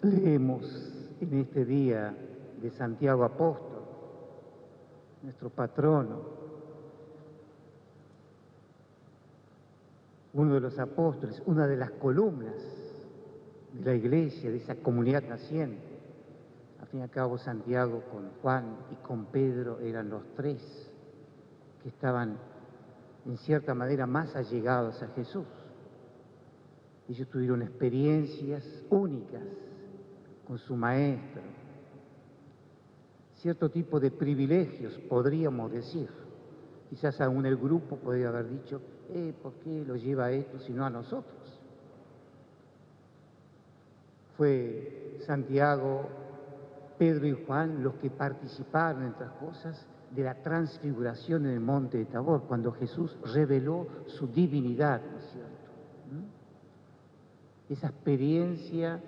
Leemos en este día de Santiago Apóstol, nuestro patrono, uno de los apóstoles, una de las columnas de la iglesia, de esa comunidad naciente. Al fin y al cabo, Santiago con Juan y con Pedro eran los tres que estaban en cierta manera más allegados a Jesús. Ellos tuvieron experiencias únicas con su maestro, cierto tipo de privilegios, podríamos decir. Quizás aún el grupo podría haber dicho, ¿por qué lo lleva a esto sino a nosotros? Fue Santiago, Pedro y Juan los que participaron, entre otras cosas, de la transfiguración en el monte de Tabor, cuando Jesús reveló su divinidad, ¿no es cierto? Esa experiencia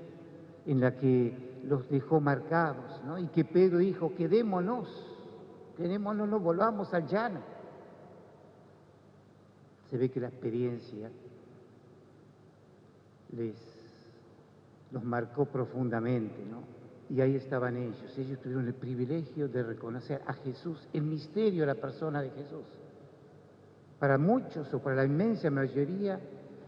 en la que los dejó marcados, ¿no? Y que Pedro dijo, quedémonos, no volvamos al llano. Se ve que la experiencia los marcó profundamente, ¿no? Y ahí estaban ellos tuvieron el privilegio de reconocer a Jesús, el misterio de la persona de Jesús. Para muchos, o para la inmensa mayoría,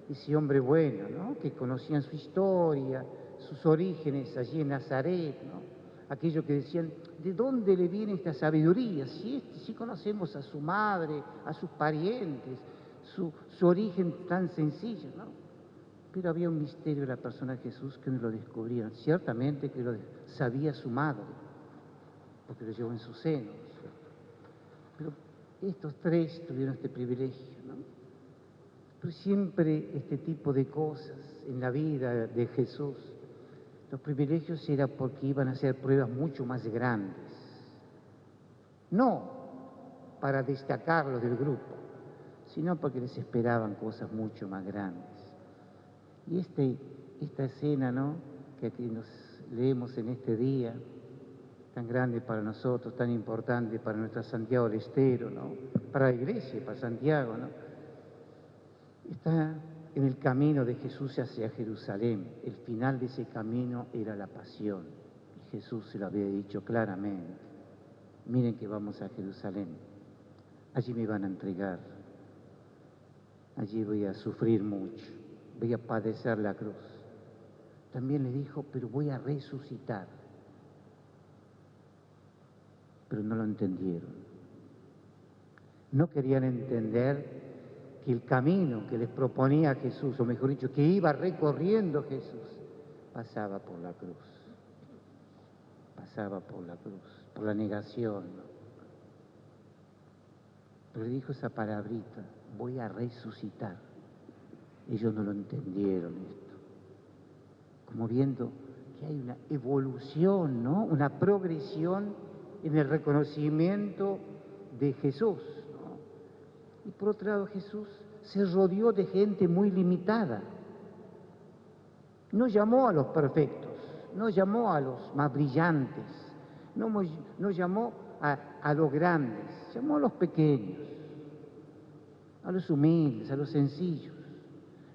ese hombre bueno, ¿no? Que conocían su historia, sus orígenes allí en Nazaret, ¿no? Aquellos que decían, ¿de dónde le viene esta sabiduría? Si conocemos a su madre, a sus parientes, su origen tan sencillo, ¿no? Pero había un misterio de la persona de Jesús que no lo descubrieron. Ciertamente que lo sabía su madre, porque lo llevó en su seno, ¿cierto? Pero estos tres tuvieron este privilegio, ¿no? Pero siempre este tipo de cosas en la vida de Jesús, los privilegios era porque iban a ser pruebas mucho más grandes. No para destacarlos del grupo, sino porque les esperaban cosas mucho más grandes. Y esta escena, ¿no?, que aquí nos leemos en este día, tan grande para nosotros, tan importante para nuestra Santiago del Estero, ¿no?, para la iglesia, para Santiago, ¿no?, está en el camino de Jesús hacia Jerusalén. El final de ese camino era la pasión. Y Jesús se lo había dicho claramente. Miren que vamos a Jerusalén. Allí me van a entregar. Allí voy a sufrir mucho. Voy a padecer la cruz. También le dijo, pero voy a resucitar. Pero no lo entendieron. No querían entender que el camino que les proponía Jesús, o mejor dicho, que iba recorriendo Jesús, pasaba por la cruz. Pasaba por la cruz, por la negación, ¿no? Pero le dijo esa palabrita, voy a resucitar. Ellos no lo entendieron esto. Como viendo que hay una evolución, ¿no?, una progresión en el reconocimiento de Jesús, ¿no? Y por otro lado, Jesús se rodeó de gente muy limitada. No llamó a los perfectos, no llamó a los más brillantes, no llamó a los grandes, llamó a los pequeños, a los humildes, a los sencillos.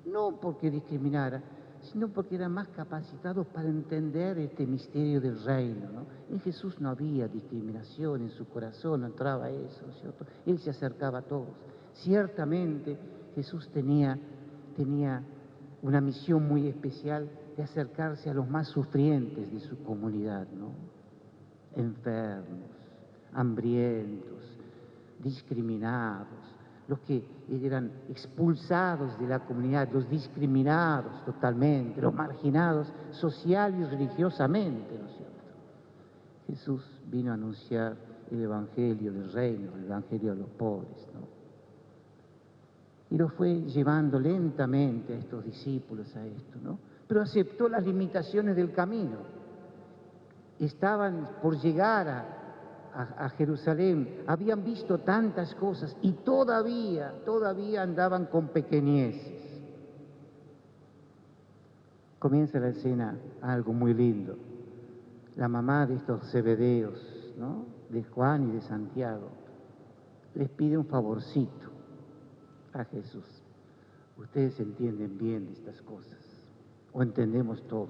No porque discriminara, sino porque eran más capacitados para entender este misterio del reino, ¿no? En Jesús no había discriminación, en su corazón no entraba eso, ¿no es cierto? Él se acercaba a todos. Ciertamente Jesús tenía una misión muy especial de acercarse a los más sufrientes de su comunidad, ¿no? Enfermos, hambrientos, discriminados, los que eran expulsados de la comunidad, los discriminados totalmente, los marginados social y religiosamente, ¿no es cierto? Jesús vino a anunciar el Evangelio del Reino, el Evangelio de los pobres, ¿no? Y lo fue llevando lentamente a estos discípulos a esto, ¿no? Pero aceptó las limitaciones del camino. Estaban por llegar a Jerusalén, habían visto tantas cosas y todavía andaban con pequeñeces. Comienza la escena algo muy lindo. La mamá de estos zebedeos, ¿no?, de Juan y de Santiago, les pide un favorcito a Jesús. Ustedes entienden bien estas cosas, o entendemos todo.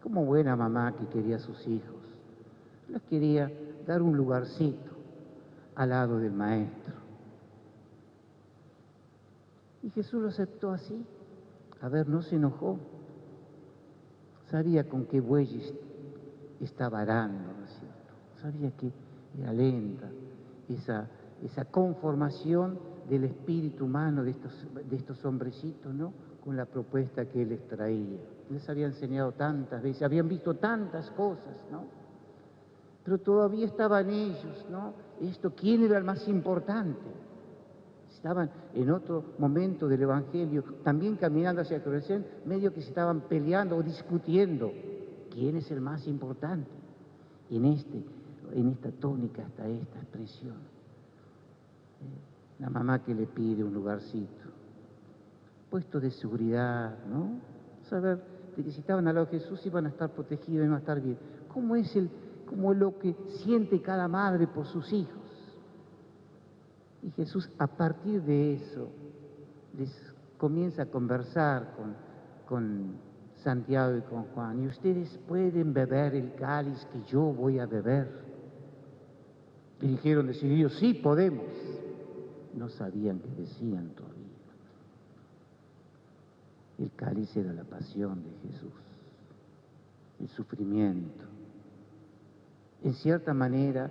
como buena mamá que quería a sus hijos, les quería dar un lugarcito al lado del maestro. Y Jesús lo aceptó así. A ver, no se enojó. Sabía con qué bueyes estaba arando, ¿no es cierto? Sabía que era lenta esa conformación del espíritu humano de estos hombrecitos, ¿no? Con la propuesta que él les traía. Les había enseñado tantas veces, habían visto tantas cosas, ¿no? Pero todavía estaban ellos, ¿no? ¿Quién era el más importante? Estaban en otro momento del Evangelio, también caminando hacia Jerusalén, medio que se estaban peleando o discutiendo. ¿Quién es el más importante? Y en esta tónica está esta expresión. La mamá que le pide un lugarcito, puesto de seguridad, ¿no? Saber de que si estaban al lado de Jesús iban a estar protegidos, iban a estar bien. ¿Cómo es lo que siente cada madre por sus hijos? Y Jesús, a partir de eso, les comienza a conversar con Santiago y con Juan. Y ustedes pueden beber el cáliz que yo voy a beber. Y dijeron decididos, sí, podemos. No sabían qué decían todavía. El cáliz era la pasión de Jesús, el sufrimiento. En cierta manera,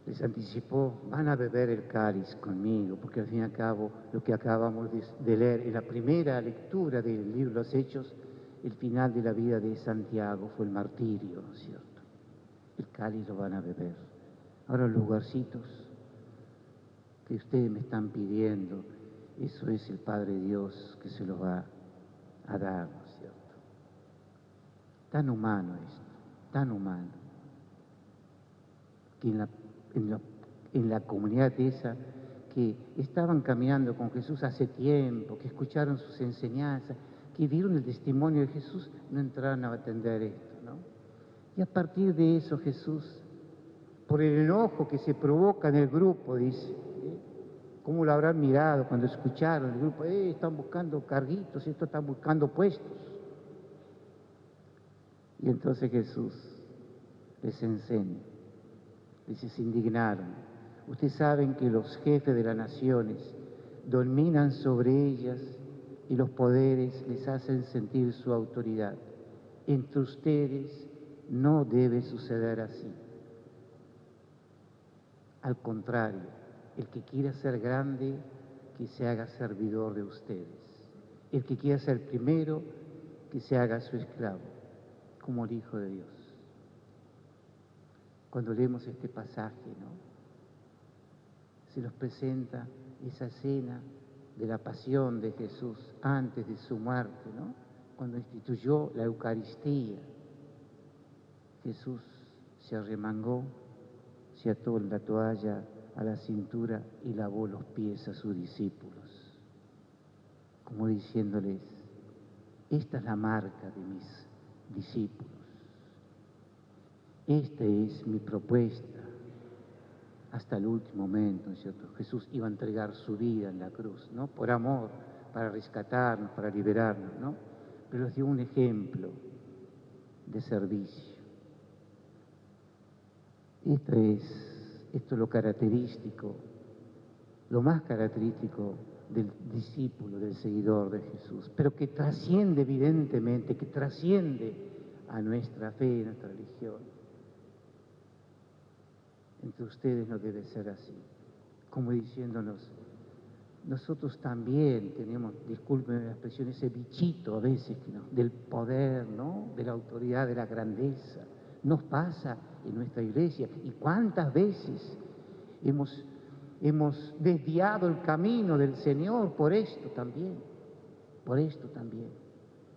les anticipó, van a beber el cáliz conmigo, porque al fin y al cabo lo que acabamos de leer en la primera lectura del libro de los Hechos, el final de la vida de Santiago fue el martirio, ¿no es cierto? El cáliz lo van a beber. Ahora los lugarcitos que ustedes me están pidiendo, eso es el Padre Dios que se los va a dar, ¿no es cierto? Tan humano esto, tan humano, que en la comunidad esa que estaban caminando con Jesús hace tiempo, que escucharon sus enseñanzas, que vieron el testimonio de Jesús, no entraron a atender esto, ¿no? Y a partir de eso Jesús, por el enojo que se provoca en el grupo, dice, ¿cómo lo habrán mirado cuando escucharon el grupo? Están buscando carguitos, estos están buscando puestos. Y entonces Jesús les enseña. Se indignaron. Ustedes saben que los jefes de las naciones dominan sobre ellas y los poderes les hacen sentir su autoridad. Entre ustedes no debe suceder así. Al contrario, el que quiera ser grande, que se haga servidor de ustedes. El que quiera ser primero, que se haga su esclavo, como el Hijo de Dios. Cuando leemos este pasaje, ¿no? Se nos presenta esa escena de la pasión de Jesús antes de su muerte, ¿no? Cuando instituyó la Eucaristía, Jesús se arremangó, se ató la toalla a la cintura y lavó los pies a sus discípulos, como diciéndoles, esta es la marca de mis discípulos. Esta es mi propuesta. Hasta el último momento, ¿no es cierto? Jesús iba a entregar su vida en la cruz, ¿no? Por amor, para rescatarnos, para liberarnos, ¿no? Pero les dio un ejemplo de servicio. Esto es lo característico, lo más característico del discípulo, del seguidor de Jesús, pero que trasciende evidentemente, que trasciende a nuestra fe, a nuestra religión. Entre ustedes no debe ser así, como diciéndonos, nosotros también tenemos, disculpen la expresión, ese bichito a veces, ¿no? Del poder, ¿no? De la autoridad, de la grandeza. Nos pasa en nuestra iglesia. ¿Y cuántas veces hemos desviado el camino del Señor por esto también? Por esto también.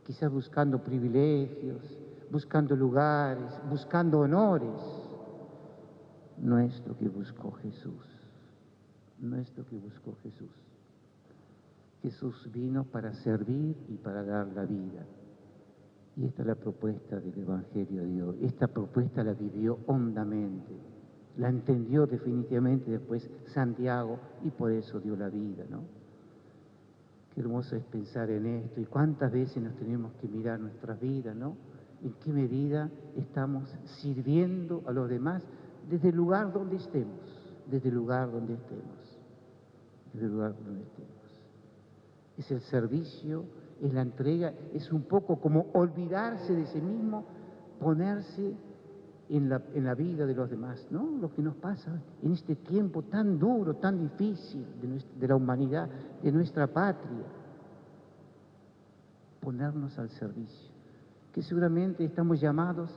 Quizás buscando privilegios, buscando lugares, buscando honores. No es lo que buscó Jesús, no es lo que buscó Jesús. Jesús vino para servir y para dar la vida. Y esta es la propuesta del Evangelio de hoy. Esta propuesta la vivió hondamente, la entendió definitivamente después Santiago y por eso dio la vida, ¿no? Qué hermoso es pensar en esto y cuántas veces nos tenemos que mirar nuestras vidas, ¿no? en qué medida estamos sirviendo a los demás desde el lugar donde estemos, desde el lugar donde estemos, desde el lugar donde estemos. Es el servicio, es la entrega, es un poco como olvidarse de sí mismo, ponerse en la vida de los demás, ¿no? Lo que nos pasa en este tiempo tan duro, tan difícil de la humanidad, de nuestra patria. Ponernos al servicio, que seguramente estamos llamados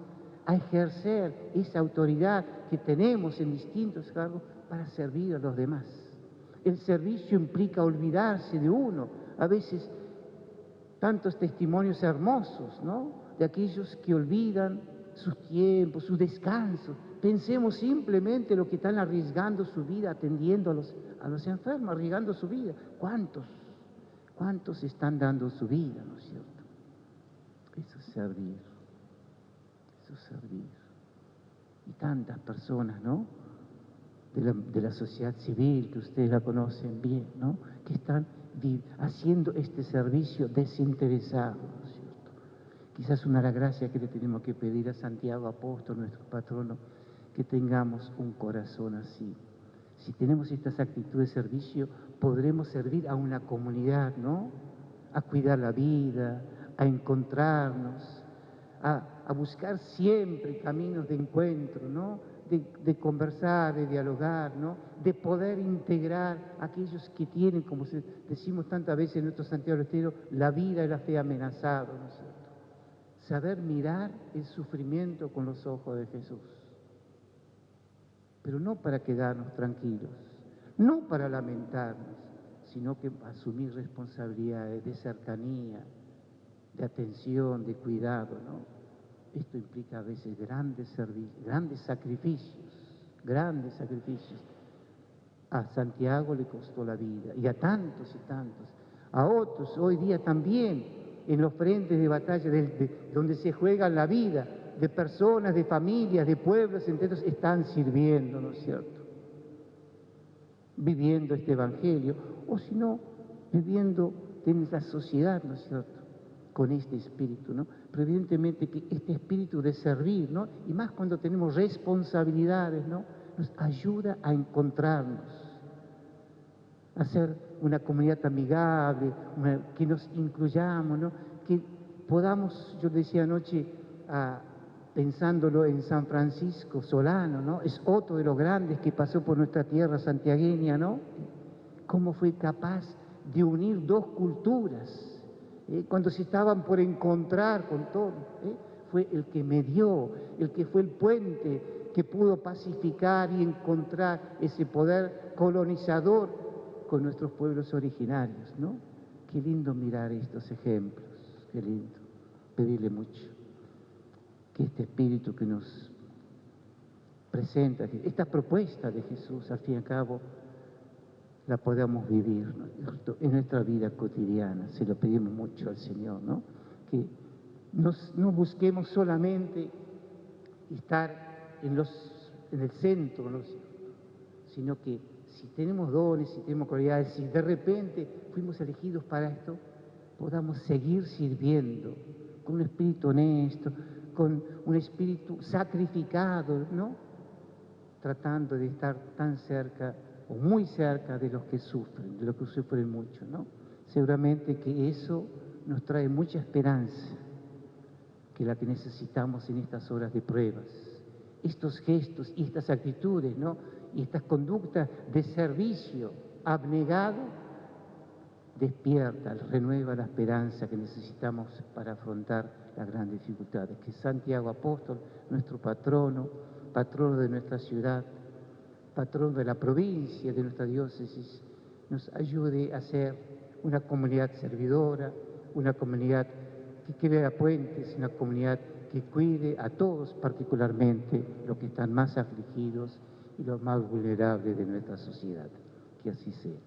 a ejercer esa autoridad que tenemos en distintos cargos para servir a los demás. El servicio implica olvidarse de uno. A veces tantos testimonios hermosos, ¿no? De aquellos que olvidan sus tiempos, sus descansos. Pensemos simplemente lo que están arriesgando su vida atendiendo a los enfermos, arriesgando su vida. ¿Cuántos están dando su vida, no es cierto? Eso es servir, eso es servir. Y tantas personas, ¿no? De la sociedad civil, que ustedes la conocen bien, ¿no? Que están haciendo este servicio desinteresado, ¿no es cierto? Quizás una de las gracias que le tenemos que pedir a Santiago Apóstol, nuestro patrono, que tengamos un corazón así. Si tenemos estas actitudes de servicio, podremos servir a una comunidad, ¿no? A cuidar la vida, a encontrarnos, a buscar siempre caminos de encuentro, ¿no? De conversar, de dialogar, ¿no? De poder integrar a aquellos que tienen, como decimos tantas veces en nuestro Santiago del Estero, la vida y la fe amenazados, ¿no es cierto? Saber mirar el sufrimiento con los ojos de Jesús, pero no para quedarnos tranquilos, no para lamentarnos, sino que asumir responsabilidades de cercanía, de atención, de cuidado, ¿no? Esto implica a veces grandes sacrificios, grandes sacrificios. A Santiago le costó la vida, y a tantos y tantos, a otros hoy día también, en los frentes de batalla donde se juega la vida, de personas, de familias, de pueblos enteros, están sirviendo, ¿no es cierto? Viviendo este evangelio, o si no, viviendo en la sociedad, ¿no es cierto? Con este espíritu, ¿no? Pero evidentemente que este espíritu de servir, ¿no? Y más cuando tenemos responsabilidades, ¿no? Nos ayuda a encontrarnos, a ser una comunidad amigable, que nos incluyamos, ¿no? Que podamos, yo decía anoche, pensándolo en San Francisco Solano, ¿no? Es otro de los grandes que pasó por nuestra tierra santiagueña, ¿no? Cómo fue capaz de unir dos culturas, cuando se estaban por encontrar con todo, fue el que medió, el que fue el puente que pudo pacificar y encontrar ese poder colonizador con nuestros pueblos originarios, ¿no? Qué lindo mirar estos ejemplos, qué lindo, pedirle mucho, que este espíritu que nos presenta, esta propuesta de Jesús, al fin y al cabo, la podamos vivir, ¿no? En nuestra vida cotidiana. Se lo pedimos mucho al Señor, ¿no? Que no busquemos solamente estar en el centro, ¿no? Sino que si tenemos dones, si tenemos cualidades, si de repente fuimos elegidos para esto, podamos seguir sirviendo con un espíritu honesto, con un espíritu sacrificado, ¿no? Tratando de estar tan cerca o muy cerca de los que sufren mucho, ¿no? Seguramente que eso nos trae mucha esperanza, que la que necesitamos en estas horas de pruebas. Estos gestos y estas actitudes, ¿no? Y estas conductas de servicio abnegado despierta, renueva la esperanza que necesitamos para afrontar las grandes dificultades. Que Santiago Apóstol, nuestro patrono de nuestra ciudad, patrono de la provincia, de nuestra diócesis, nos ayude a ser una comunidad servidora, una comunidad que crea puentes, una comunidad que cuide a todos, particularmente los que están más afligidos y los más vulnerables de nuestra sociedad. Que así sea.